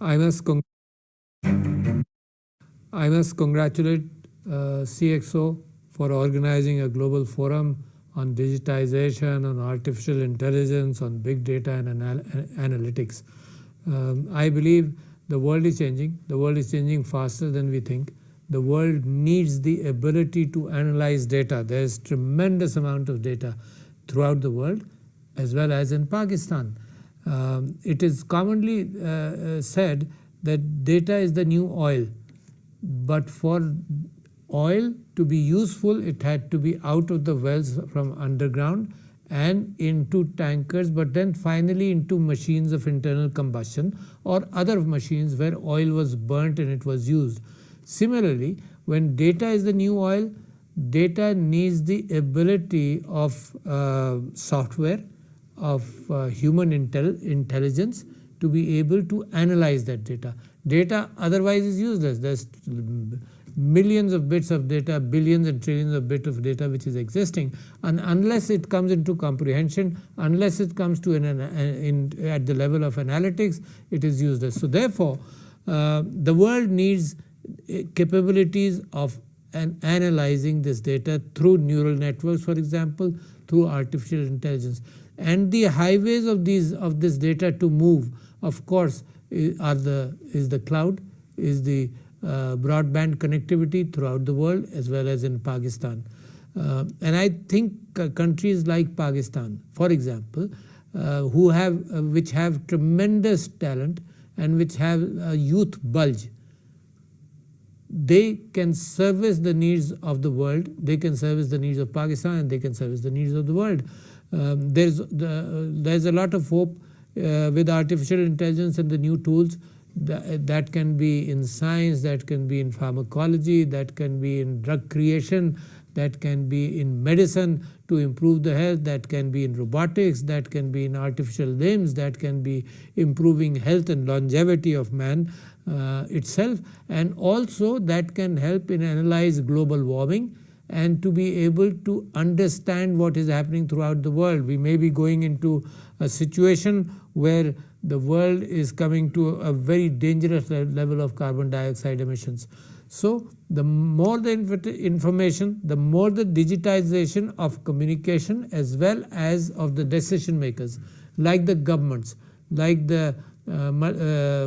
I must congratulate CXO for organizing a global forum on digitization, on artificial intelligence, on big data and analytics. I believe the world is changing. The world is changing faster than we think. The world needs the ability to analyze data. There is tremendous amount of data throughout the world, as well as in Pakistan. It is commonly said that data is the new oil, but for oil to be useful, it had to be out of the wells from underground and into tankers, but then finally into machines of internal combustion or other machines where oil was burnt and it was used. Similarly, when data is the new oil, data needs the ability of software, of human intelligence to be able to analyze that data. Data otherwise is useless. There's millions of bits of data, billions and trillions of bits of data which is existing, and unless it comes into comprehension, unless it comes to at the level of analytics, it is useless. So therefore, the world needs capabilities of analyzing this data through neural networks, for example, through artificial intelligence. And the highways of this data to move, of course, is the cloud, is the broadband connectivity throughout the world as well as in Pakistan. And I think countries like Pakistan, for example, which have tremendous talent and which have a youth bulge, they can service the needs of the world, they can service the needs of Pakistan, and they can service the needs of the world. There's a lot of hope with artificial intelligence and the new tools that can be in science, that can be in pharmacology, that can be in drug creation, that can be in medicine to improve the health, that can be in robotics, that can be in artificial limbs, that can be improving health and longevity of man itself, and also that can help in analyze global warming and to be able to understand what is happening throughout the world. We may be going into a situation where the world is coming to a very dangerous level of carbon dioxide emissions. So the more the information, the more the digitization of communication as well as of the decision makers, like the governments, like the corporates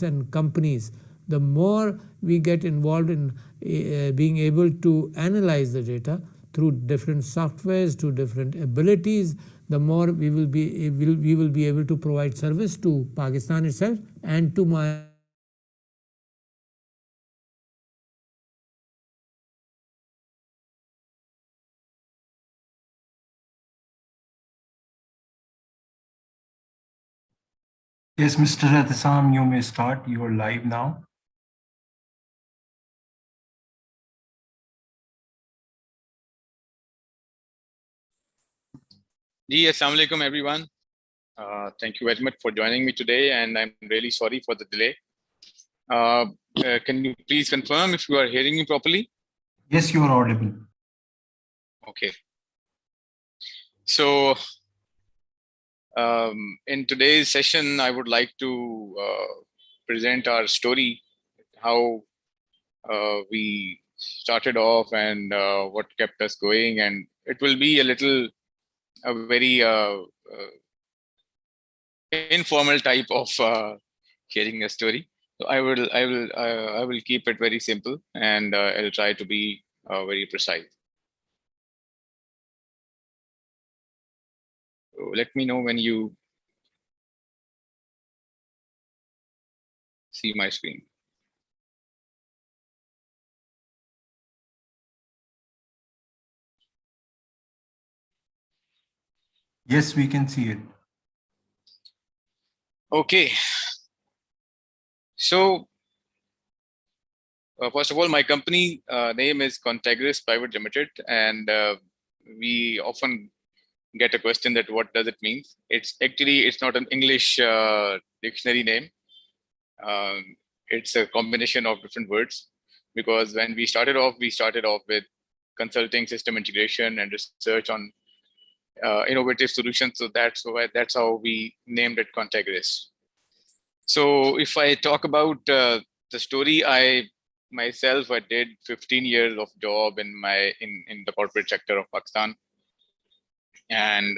and companies, the more we get involved in being able to analyze the data through different softwares, to different abilities, the more we will be able to provide service to Pakistan itself and to my Yes, Mr. Rathasam, you may start. You are live now. Assalamu alaikum, everyone. Thank you very much for joining me today, and I'm really sorry for the delay. Can you please confirm if you are hearing me properly? Yes, you are audible. Okay. So in today's session, I would like to present our story, how we started off and what kept us going, and it will be a very informal type of sharing a story. So I will keep it very simple, and I'll try to be very precise. So let me know when you see my screen. Yes, we can see it. Okay. So first of all, my company name is Contegris Private Limited, and we often get a question that what does it mean? It's not an English dictionary name. It's a combination of different words, because when we started off with consulting, system integration, and research on innovative solutions. So that's how we named it Contegris. So if I talk about the story, I did 15 years of job in the corporate sector of Pakistan, and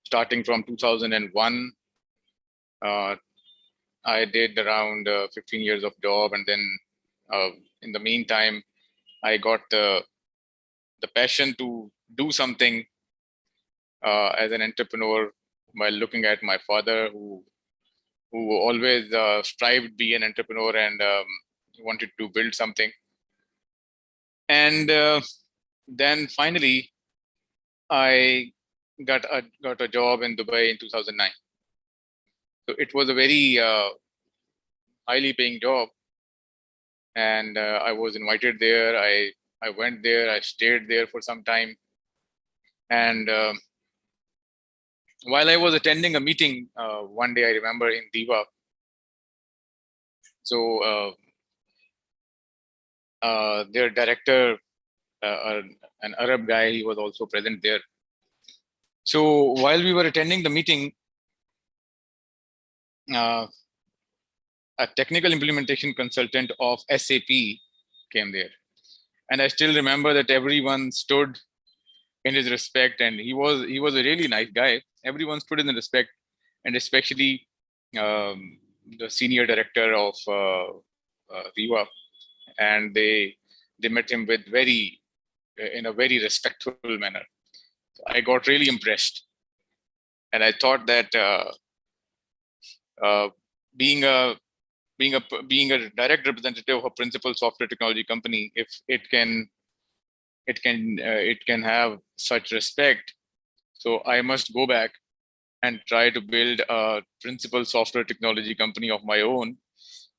starting from 2001, uh, I did around 15 years of job, and then uh, in the meantime, I got the passion to do something as an entrepreneur while looking at my father, who always strived to be an entrepreneur and wanted to build something. And then finally, I got a job in Dubai in 2009. So it was a very highly paying job, and I was invited there. I went there. I stayed there for some time, and while I was attending a meeting one day, I remember in Diva. So their director, an Arab guy, he was also present there. So while we were attending the meeting, uh, a technical implementation consultant of SAP came there. And I still remember that everyone stood in his respect, and he was a really nice guy. Everyone stood in the respect, and especially the senior director of Viva, and they met him with in a very respectful manner. I got really impressed, and I thought that uh, being a being a direct representative of a principal software technology company, if it can have such respect, so I must go back and try to build a principal software technology company of my own,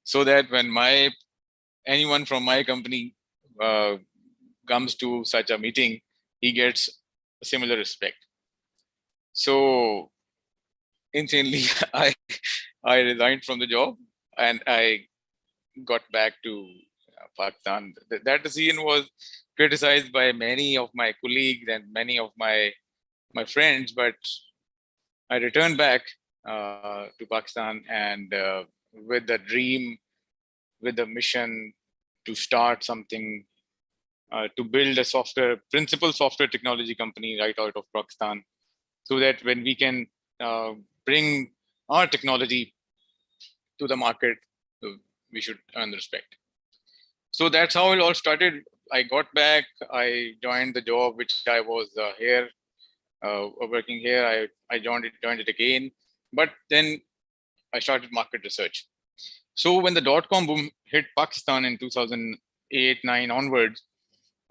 so that when anyone from my company uh, comes to such a meeting, he gets a similar respect. So insanely, I resigned from the job and I got back to Pakistan. That decision was criticized by many of my colleagues and many of my friends, but I returned back to Pakistan, and with the dream, with the mission to start something, to build a principal software technology company right out of Pakistan, so that when we can bring our technology to the market, uh, we should earn respect. So that's how it all started. I got back. I joined the job which I was working here. I joined it again, but then I started market research. So when the dot-com boom hit Pakistan in 2008-9 onwards,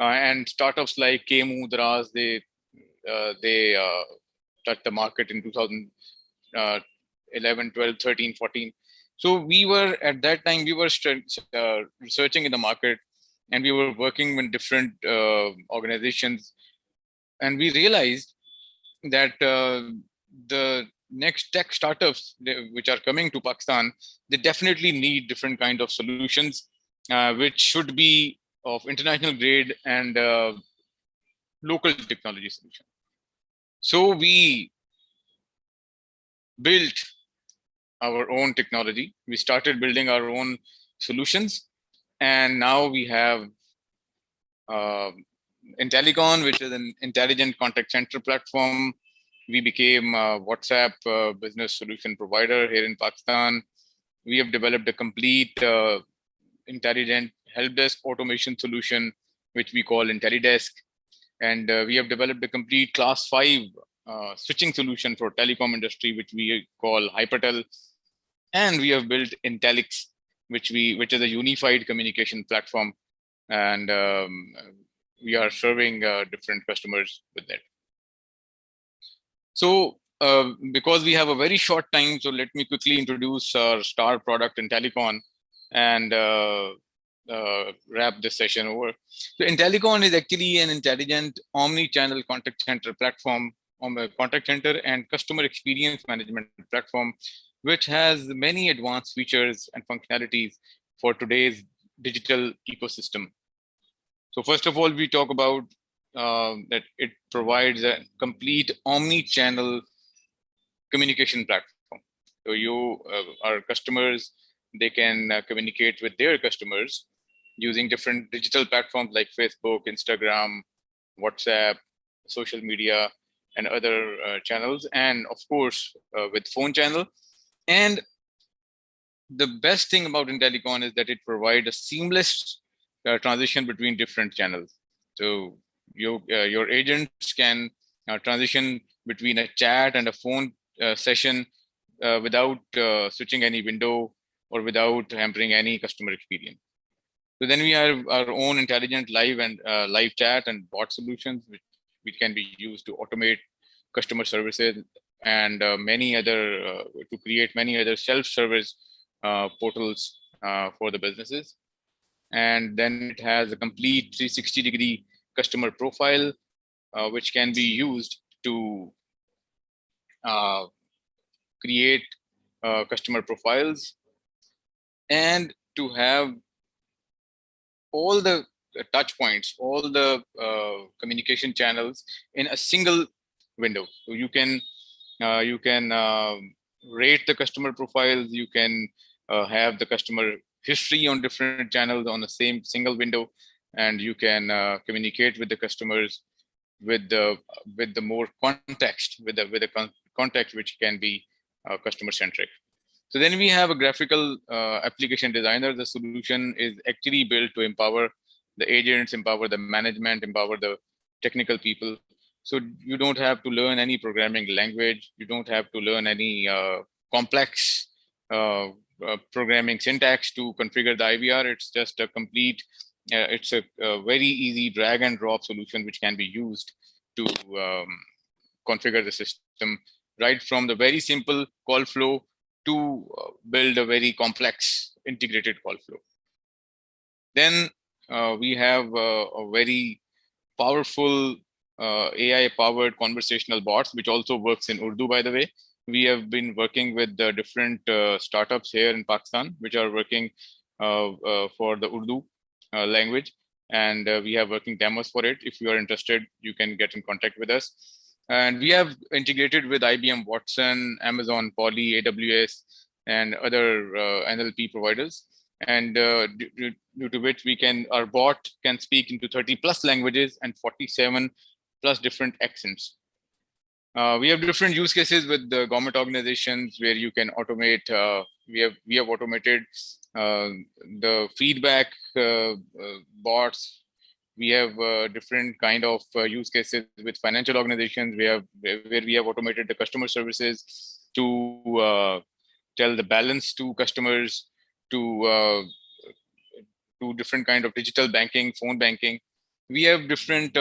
and startups like Kemu, Daraz, they touched the market in 2011, 12, 13, 14. So we were at that time we were researching in the market, and we were working with different organizations, and we realized that the next tech startups which are coming to Pakistan, they definitely need different kind of solutions, which should be of international grade and local technology solution. So we built our own technology. We started building our own solutions, and now we have uh, Intellicon, which is an intelligent contact center platform. We became a WhatsApp business solution provider here in Pakistan. We have developed a complete intelligent help desk automation solution, which we call IntelliDesk. And we have developed a complete class 5 switching solution for telecom industry, which we call Hypertel. And we have built Intellix, which is a unified communication platform. And we are serving different customers with that. So because we have a very short time, so let me quickly introduce our star product Intellicon and wrap this session over. So Intellicon is actually an intelligent omni-channel contact center platform, on the contact center and customer experience management platform, which has many advanced features and functionalities for today's digital ecosystem. So first of all, we talk about that it provides a complete omni-channel communication platform. So our customers, they can communicate with their customers using different digital platforms like Facebook, Instagram, WhatsApp, social media, and other channels, and of course with phone channel. And the best thing about Intellicon is that it provides a seamless transition between different channels. So your agents can transition between a chat and a phone session without switching any window or without hampering any customer experience. So then we have our own intelligent live and live chat and bot solutions, which can be used to automate customer services and many other to create many other self-service portals for the businesses. And then it has a complete 360-degree customer profile, which can be used to create customer profiles and to have all the touch points, all the communication channels in a single window. So you can rate the customer profiles. You can have the customer history on different channels on the same single window, and you can communicate with the customers with the more context, with the context which can be customer centric. So then we have a graphical application designer. The solution is actually built to empower the agents, empower the management, empower the technical people. So you don't have to learn any programming language. You don't have to learn any complex programming syntax to configure the IVR. It's just a complete, it's a very easy drag and drop solution which can be used to configure the system right from the very simple call flow to build a very complex integrated call flow. Then we have a very powerful AI-powered conversational bots, which also works in Urdu, by the way. We have been working with the different startups here in Pakistan, which are working for the Urdu language. And we have working demos for it. If you are interested, you can get in contact with us. And we have integrated with IBM Watson, Amazon Poly, AWS, and other NLP providers. And due to which our bot can speak into 30 plus languages and 47 plus different accents. We have different use cases with the government organizations where you can automate. We have automated the feedback bots. We have different kind of use cases with financial organizations. Where we have automated the customer services to tell the balance to customers, to different kind of digital banking, phone banking. We have different.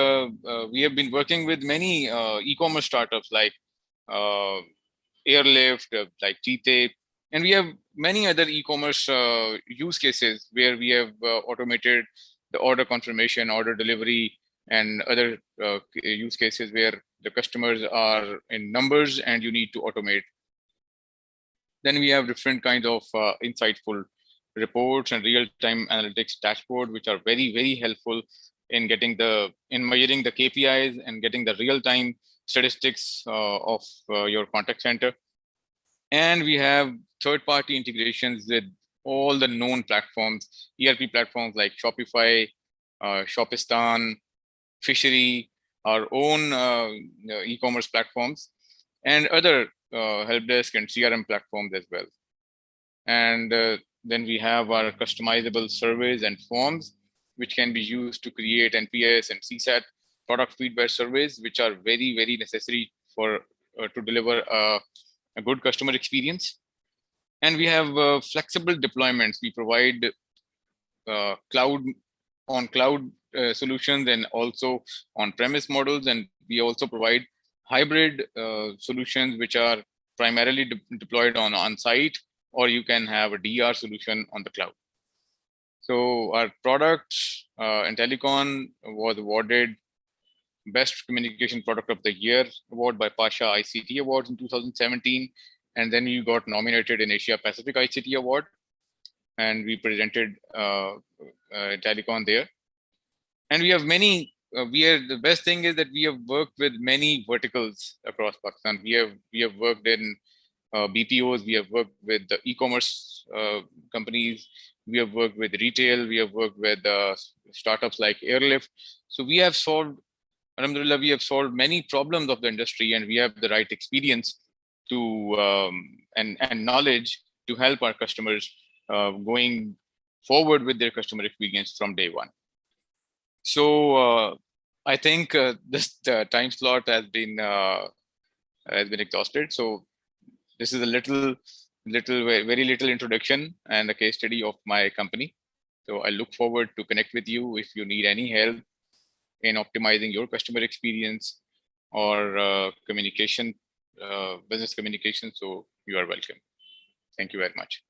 We have been working with many e-commerce startups like Airlift, like Cheetah, and we have many other e-commerce use cases where we have automated the order confirmation, order delivery, and other use cases where the customers are in numbers and you need to automate. Then we have different kinds of insightful reports and real-time analytics dashboard, which are very, very helpful in measuring the KPIs and getting the real-time statistics of your contact center. And we have third-party integrations with all the known platforms, ERP platforms like Shopify, Shopistan, Fishery, our own e-commerce platforms, and other help desk and CRM platforms as well. And then we have our customizable surveys and forms, which can be used to create NPS and CSAT product feedback surveys, which are very, very necessary for to deliver a good customer experience. And we have flexible deployments. We provide cloud solutions and also on-premise models, and we also provide hybrid solutions which are primarily deployed on-site, or you can have a DR solution on the cloud. So our product, Intellicon, was awarded Best Communication Product of the Year award by Pasha ICT Awards in 2017. And then we got nominated in Asia Pacific ICT Award, and we presented Intellicon there. And we have many, the best thing is that we have worked with many verticals across Pakistan. We have worked in BPOs, we have worked with the e-commerce companies, we have worked with retail, we have worked with startups like Airlift. So we have solved, alhamdulillah, we have solved many problems of the industry, and we have the right experience to and knowledge to help our customers going forward with their customer experience from day one. So I think this time slot has been exhausted. So this is a very little introduction and a case study of my company. So I look forward to connect with you if you need any help in optimizing your customer experience or communication, business communication. So you are welcome. Thank you very much.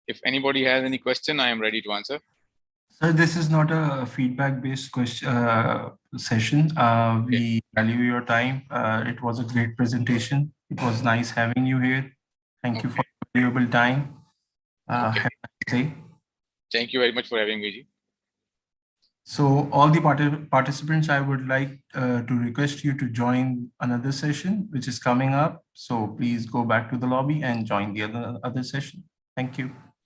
If anybody has any question, I am ready to answer. Sir, this is not a feedback-based session. We value your time. It was a great presentation. It was nice having you here. Thank you for your valuable time. Have a nice day. Thank you very much for having me. So all the participants, I would like to request you to join another session, which is coming up. So please go back to the lobby and join the other session. Thank you.